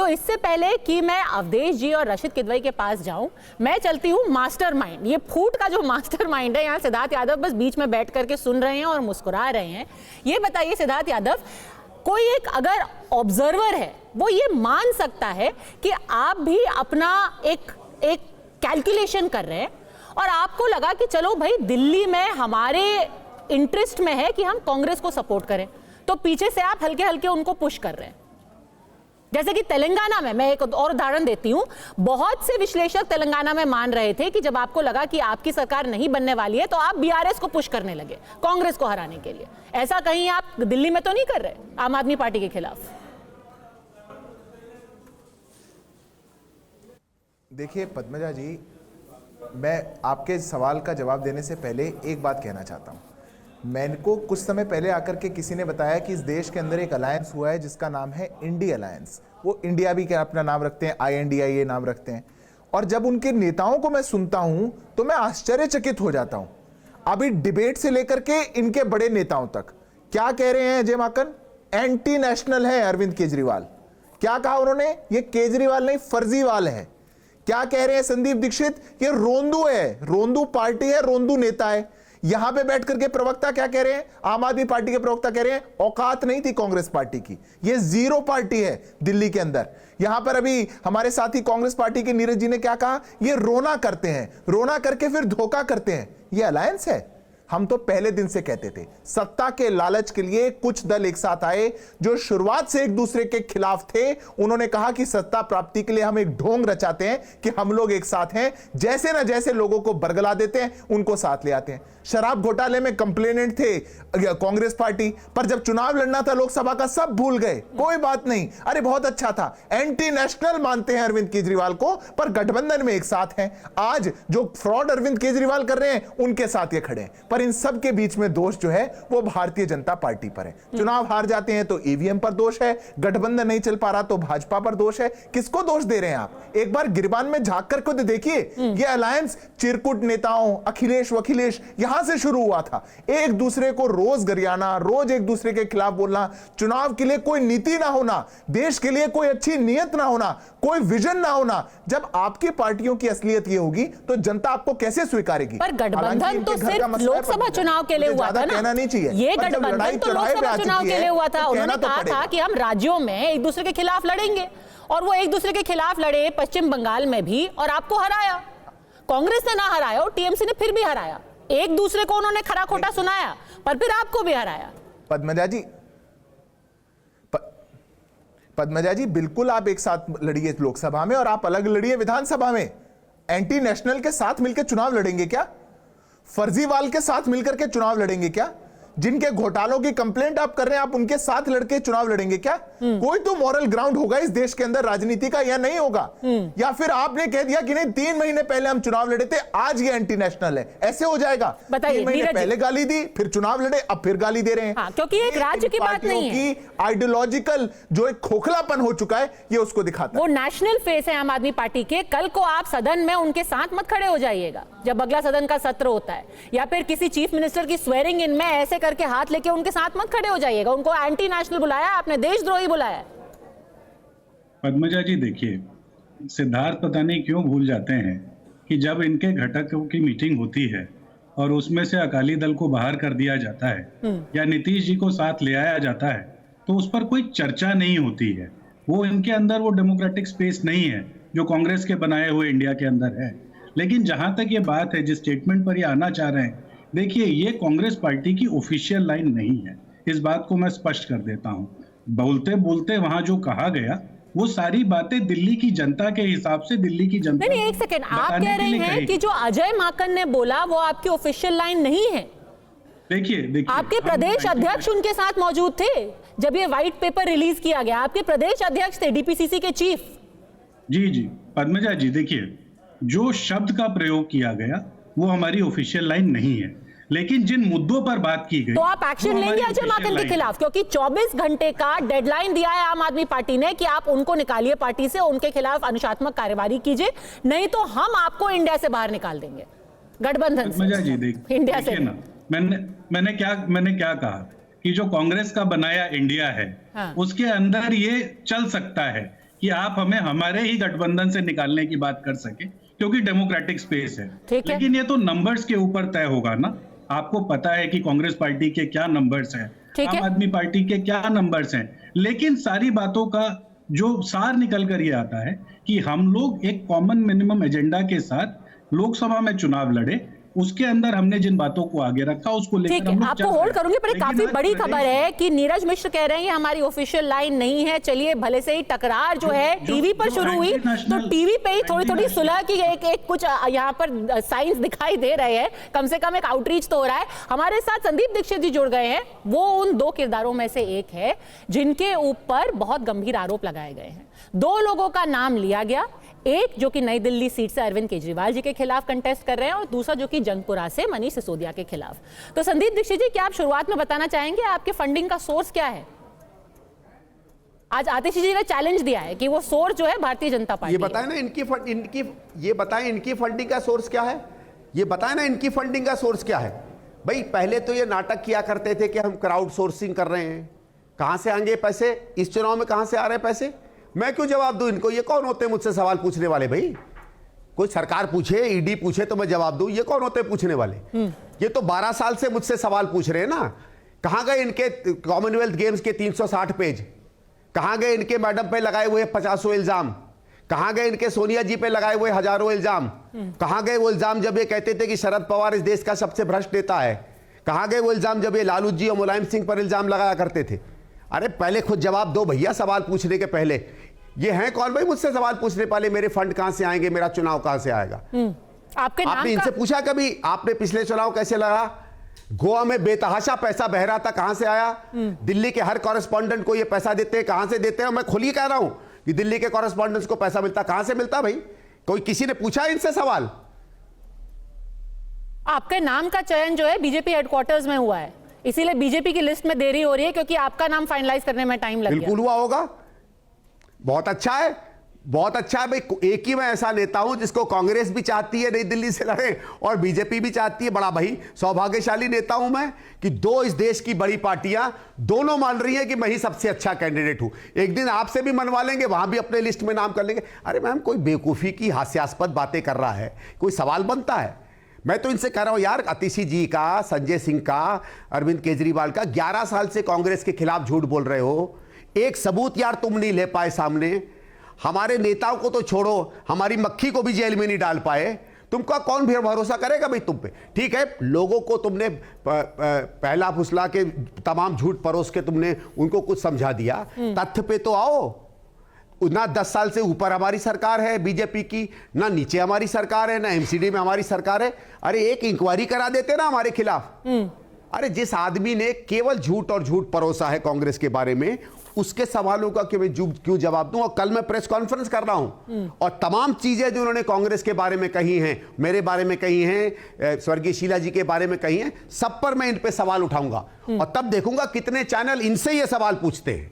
तो इससे पहले कि मैं अवधेश जी और रशीद किदवई के पास जाऊं, मैं चलती हूं मास्टरमाइंड। ये फूट का जो मास्टरमाइंड है, यहाँ सिद्धार्थ यादव बस बीच में बैठ करके सुन रहे हैं और मुस्कुरा रहे हैं। ये बताइए सिद्धार्थ यादव, कोई एक अगर ऑब्जर्वर है वो ये मान सकता है कि आप भी अपना एक कैलकुलेशन कर रहे हैं और आपको लगा कि चलो भाई दिल्ली में हमारे इंटरेस्ट में है कि हम कांग्रेस को सपोर्ट करें, तो पीछे से आप हल्के हल्के उनको पुश कर रहे हैं। जैसे कि तेलंगाना में, मैं एक और उदाहरण देती हूं, बहुत से विश्लेषक तेलंगाना में मान रहे थे कि जब आपको लगा कि आपकी सरकार नहीं बनने वाली है तो आप बीआरएस को पुश करने लगे कांग्रेस को हराने के लिए। ऐसा कहीं आप दिल्ली में तो नहीं कर रहे आम आदमी पार्टी के खिलाफ? देखिए पद्मजा जी, मैं आपके सवाल का जवाब देने से पहले एक बात कहना चाहता हूं। मैंने को कुछ समय पहले आकर के किसी ने बताया कि इस देश के अंदर एक अलायंस हुआ है जिसका नाम है इंडी अलायंस। वो इंडिया भी क्या अपना नाम रखते हैं, INDIA नाम रखते हैं। और जब उनके नेताओं को मैं सुनता हूं तो मैं आश्चर्यचकित हो जाता हूं। अभी डिबेट से लेकर के इनके बड़े नेताओं तक क्या कह रहे हैं अजय माकन? एंटी नेशनल है अरविंद केजरीवाल। क्या कहा उन्होंने? ये केजरीवाल नहीं फर्जीवाल है। क्या कह रहे हैं संदीप दीक्षित? ये रोंदू है, रोंदू पार्टी है, रोंदू नेता है। यहां पे बैठ करके प्रवक्ता क्या कह रहे हैं? आम आदमी पार्टी के प्रवक्ता कह रहे हैं औकात नहीं थी कांग्रेस पार्टी की, ये जीरो पार्टी है दिल्ली के अंदर। यहां पर अभी हमारे साथी कांग्रेस पार्टी के नीरज जी ने क्या कहा? ये रोना करते हैं, रोना करके फिर धोखा करते हैं। ये अलायंस है? हम तो पहले दिन से कहते थे, सत्ता के लालच के लिए कुछ दल एक साथ आए जो शुरुआत से एक दूसरे के खिलाफ थे। उन्होंने कहा कि सत्ता प्राप्ति के लिए हम एक ढोंग रचाते हैं कि हम लोग एक साथ हैं। जैसे ना जैसे लोगों को बरगला देते हैं, उनको साथ ले आते हैं। शराब घोटाले में कंप्लेनेंट थे कांग्रेस पार्टी, पर जब चुनाव लड़ना था लोकसभा का सब भूल गए। कोई बात नहीं, अरे बहुत अच्छा था। एंटी नेशनल मानते हैं अरविंद केजरीवाल को, पर गठबंधन में एक साथ हैं। आज जो फ्रॉड अरविंद केजरीवाल कर रहे हैं उनके साथ ये खड़े हैं। पर इन सब के बीच में दोष जो है वो भारतीय जनता पार्टी पर है। चुनाव हार जाते हैं तो ईवीएम पर दोष है, गठबंधन नहीं चल पा रहा तो भाजपा पर दोष है। किसको दोष दे रहे हैं आप? एक बार गिरबान में झांक कर खुद देखिए। ये अलायंस चिरकुट नेताओं अखिलेश वखिलेश यहां से शुरू हुआ था। एक दूसरे को रोज गरियाना, रोज एक दूसरे के खिलाफ बोलना, चुनाव के लिए कोई नीति ना होना, देश के लिए कोई अच्छी नीयत ना होना, कोई विजन ना होना। जब आपकी पार्टियों की असलियत ये होगी तो जनता आपको कैसे स्वीकारेगी? पर गठबंधन तो सिर्फ लोकसभा चुनाव के लिए हुआ था ना, कहना नहीं चाहिए। ये गठबंधन तो लोकसभा चुनाव के लिए हुआ था। उन्होंने कहा था कि हम राज्यों में एक दूसरे के खिलाफ लड़ेंगे, और वो एक दूसरे के खिलाफ लड़े पश्चिम बंगाल में भी, और आपको हराया। कांग्रेस ने ना हराया और टीएमसी ने फिर भी हराया। एक दूसरे को उन्होंने खरा खोटा सुनाया, पर फिर आपको भी हराया। पद्मजा जी बिल्कुल आप एक साथ लड़िए लोकसभा में और आप अलग लड़िए विधानसभा में। एंटी नेशनल के साथ मिलकर चुनाव लड़ेंगे क्या? फर्जीवाल के साथ मिलकर के चुनाव लड़ेंगे क्या? जिनके घोटालों की कंप्लेंट आप कर रहे हैं, आप उनके साथ लड़के चुनाव लड़ेंगे क्या? कोई तो मॉरल ग्राउंड होगा इस देश के अंदर राजनीति का, या नहीं होगा? या फिर आपने कह दिया कि नहीं 3 महीने पहले हम चुनाव लड़े थे, आज ये एंटी नेशनल है, ऐसे हो जाएगा? 3 महीने पहले गाली दी, फिर चुनाव लड़े, अब फिर गाली दे रहे हैं। हाँ, क्योंकि एक राज्य की बात नहीं है, आइडियोलॉजिकल जो एक खोखलापन हो चुका है ये उसको दिखाता है। वो नेशनल फेस है आम आदमी पार्टी के। कल को आप सदन में उनके साथ मत खड़े हो जाइएगा जब अगला सदन का सत्र होता है, या फिर किसी चीफ मिनिस्टर की स्वेरिंग इन में ऐसे करके हाथ लेके उनके साथ मत खड़े हो जाइएगा। उनको एंटी नेशनल बुलाया आपने, देशद्रोही बुलाया। पद्मजा जी देखिए, सिद्धार्थ पता नहीं क्यों भूल जाते हैं कि जब इनके घटकों की मीटिंग होती है और उसमें से अकाली दल को बाहर कर दिया जाता है या नीतीश जी को साथ ले आया जाता है, तो उस पर कोई चर्चा नहीं होती है। वो इनके अंदर वो डेमोक्रेटिक स्पेस नहीं है जो कांग्रेस के बनाए हुए इंडिया के अंदर है। लेकिन जहां तक ये बात है, जिस स्टेटमेंट पर ये आना चाह रहे हैं, देखिए ये कांग्रेस पार्टी की ऑफिशियल लाइन नहीं है। इस बात को मैं स्पष्ट कर देता हूं। बोलते बोलते वहां जो कहा गया वो सारी बातें दिल्ली की जनता के हिसाब से दिल्ली की जनता। नहीं, एक सेकंड, आप कह रहे हैं कि जो अजय माकन ने बोला वो आपकी ऑफिशियल लाइन नहीं है। देखिए आपके प्रदेश अध्यक्ष उनके साथ मौजूद थे जब ये व्हाइट पेपर रिलीज किया गया। आपके प्रदेश अध्यक्ष थे, डीपीसीसी के चीफ। जी पद्मजा जी, देखिए जो शब्द का प्रयोग किया गया वो हमारी ऑफिशियल लाइन नहीं है, लेकिन जिन मुद्दों पर बात की गई तो आप एक्शन लेंगे अजय माकन के खिलाफ? क्योंकि 24 घंटे का डेडलाइन दिया है आम आदमी पार्टी ने कि आप उनको निकालिए पार्टी से, उनके खिलाफ अनुशासनात्मक कार्यवाही कीजिए, नहीं तो हम आपको इंडिया से बाहर निकाल देंगे, गठबंधन से, इंडिया से। मैंने क्या कहा कि जो कांग्रेस का बनाया इंडिया है, हाँ, उसके अंदर ये चल सकता है कि आप हमें हमारे ही गठबंधन से निकालने की बात कर सके, क्योंकि डेमोक्रेटिक स्पेस है। ठीक है। लेकिन ये तो नंबर्स के ऊपर तय होगा ना। आपको पता है कि कांग्रेस पार्टी के क्या नंबर्स हैं, ठीक है। आम आदमी पार्टी के क्या नंबर्स हैं, लेकिन सारी बातों का जो सार निकल कर ये आता है कि हम लोग एक कॉमन मिनिमम एजेंडा के साथ लोकसभा में चुनाव लड़े, उसके अंदर हमने जिन बातों को आगे रखा उसको लेकर ठीक हम है, लोग आपको चल रहे होल्ड हैं। करूंगी, पर एक लेकिन काफी आज बड़ी प्रदेश खबर है कि नीरज मिश्र कह रहे हैं ये हमारी ऑफिशियल लाइन नहीं है। चलिए, भले से ही टकरार जो है टीवी पर शुरू हुई, तो टीवी पे ही थोड़ी थोड़ी सुलह की एक कुछ यहाँ पर साइंस दिखाई दे रहे हैं, कम से कम एक आउटरीच तो हो रहा है। हमारे साथ संदीप दीक्षित जी जुड़ गए हैं। वो उन दो किरदारों में से एक है जिनके ऊपर बहुत गंभीर आरोप लगाए गए हैं। दो लोगों का नाम लिया गया, एक जो कि नई दिल्ली सीट से अरविंद केजरीवाल जी के खिलाफ कंटेस्ट कर रहे हैं और दूसरा जो कि जंगपुरा से मनीष सिसोदिया के खिलाफ। तो संदीप दीक्षित जी, क्या आप शुरुआत में बताना चाहेंगे आपके फंडिंग का सोर्स क्या है? आज आतिश जी ने चैलेंज दिया है कि वो सोर्स जो है भारतीय जनता पार्टी ये बताएं ना इनकी फंडिंग का सोर्स क्या है। ये बताएं ना इनकी फंडिंग का सोर्स क्या है। भाई पहले तो ये नाटक किया करते थे कि हम क्राउड सोर्सिंग कर रहे हैं, कहां से आएंगे पैसे, इस चुनाव में कहां से आ रहे हैं पैसे। मैं क्यों जवाब दूं इनको, ये कौन होते हैं मुझसे सवाल पूछने वाले। भाई कोई सरकार पूछे, ईडी पूछे तो मैं जवाब दूं, ये कौन होते हैं पूछने वाले। ये तो 12 साल से मुझसे सवाल पूछ रहे हैं ना। कहां गए इनके कॉमनवेल्थ गेम्स के 360 पेज, कहां गए इनके मैडम पे लगाए हुए 50 इल्जाम, कहां गए इनके सोनिया जी पे लगाए हुए हजारों इल्जाम, कहां गए वो इल्जाम जब ये कहते थे कि शरद पवार इस देश का सबसे भ्रष्ट नेता है, कहां गए वो इल्जाम जब ये लालू जी और मुलायम सिंह पर इल्जाम लगाया करते थे। अरे पहले खुद जवाब दो भैया सवाल पूछने के पहले। ये हैं कौन भाई मुझसे सवाल पूछने वाले, मेरे फंड कहां से आएंगे, मेरा चुनाव कहां से आएगा। आपके नाम आपने इनसे पूछा कभी आपने पिछले चुनाव कैसे लगा, गोवा में बेतहाशा पैसा बह रहा था, कहां से आया। दिल्ली के हर कॉरेस्पॉन्डेंट को ये पैसा देते हैं, कहां से देते हैं। मैं खुल ही कह रहा हूं कि दिल्ली के कॉरेस्पॉन्डेंट्स को पैसा मिलता, कहां से मिलता भाई। कोई किसी ने पूछा इनसे सवाल। आपके नाम का चयन जो है बीजेपी हेडक्वार्टर्स में हुआ है, इसीलिए बीजेपी की लिस्ट में देरी हो रही है क्योंकि आपका नाम फाइनलाइज करने में टाइम लग गया। बिल्कुल हुआ होगा, बहुत अच्छा है, बहुत अच्छा है भाई। एक ही मैं ऐसा नेता हूं जिसको कांग्रेस भी चाहती है नई दिल्ली से लड़े और बीजेपी भी चाहती है। बड़ा भाई सौभाग्यशाली नेता हूं मैं कि दो इस देश की बड़ी पार्टियां दोनों मान रही हैं कि मैं ही सबसे अच्छा कैंडिडेट हूं। एक दिन आपसे भी मनवा लेंगे, वहां भी अपने लिस्ट में नाम कर लेंगे। अरे मैम कोई बेवकूफी की हास्यास्पद बातें कर रहा है, कोई सवाल बनता है। मैं तो इनसे कह रहा हूं यार, आतिशी जी का, संजय सिंह का, अरविंद केजरीवाल का 11 साल से कांग्रेस के खिलाफ झूठ बोल रहे हो, एक सबूत यार तुम नहीं ले पाए सामने। हमारे नेताओं को तो छोड़ो, हमारी मक्खी को भी जेल में नहीं डाल पाए। तुमका कौन भी भरोसा करेगा भाई तुम पे। ठीक है, लोगों को तुमने पहला फुसला के तमाम झूठ परोस के तुमने उनको कुछ समझा दिया, तथ्य पे तो आओ। ना 10 साल से ऊपर हमारी सरकार है बीजेपी की, ना नीचे हमारी सरकार है, ना एमसीडी में हमारी सरकार है। अरे एक इंक्वायरी करा देते ना हमारे खिलाफ। अरे जिस आदमी ने केवल झूठ और झूठ परोसा है कांग्रेस के बारे में, उसके सवालों का कि मैं क्यों जवाब दूं। और कल मैं प्रेस कॉन्फ्रेंस कर रहा हूं और तमाम चीजें जो उन्होंने कांग्रेस के बारे में कही हैं, मेरे बारे में कही हैं, स्वर्गीय शीला जी के बारे में कही हैं, सब पर मैं इन पे सवाल उठाऊंगा और तब देखूंगा कितने चैनल इनसे ये सवाल पूछते हैं।